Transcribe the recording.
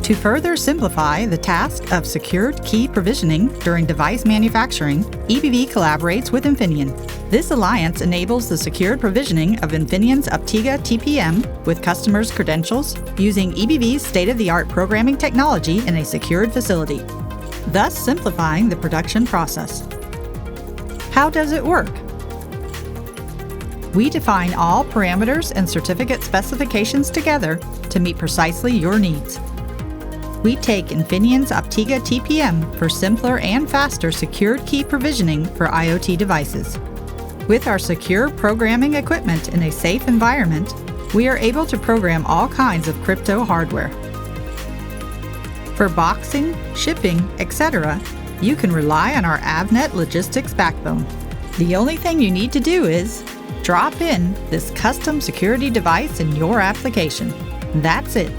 To further simplify the task of secured key provisioning during device manufacturing, EBV collaborates with Infineon. This alliance enables the secured provisioning of Infineon's OPTIGA TPM with customers' credentials using EBV's state-of-the-art programming technology in a secured facility, thus simplifying the production process. How does it work? We define all parameters and certificate specifications together to meet precisely your needs. We take Infineon's OPTIGA TPM for simpler and faster secured key provisioning for IoT devices. With our secure programming equipment in a safe environment, we are able to program all kinds of crypto hardware. For boxing, shipping, etc., you can rely on our Avnet logistics backbone. The only thing you need to do is drop in this custom security device in your application. That's it.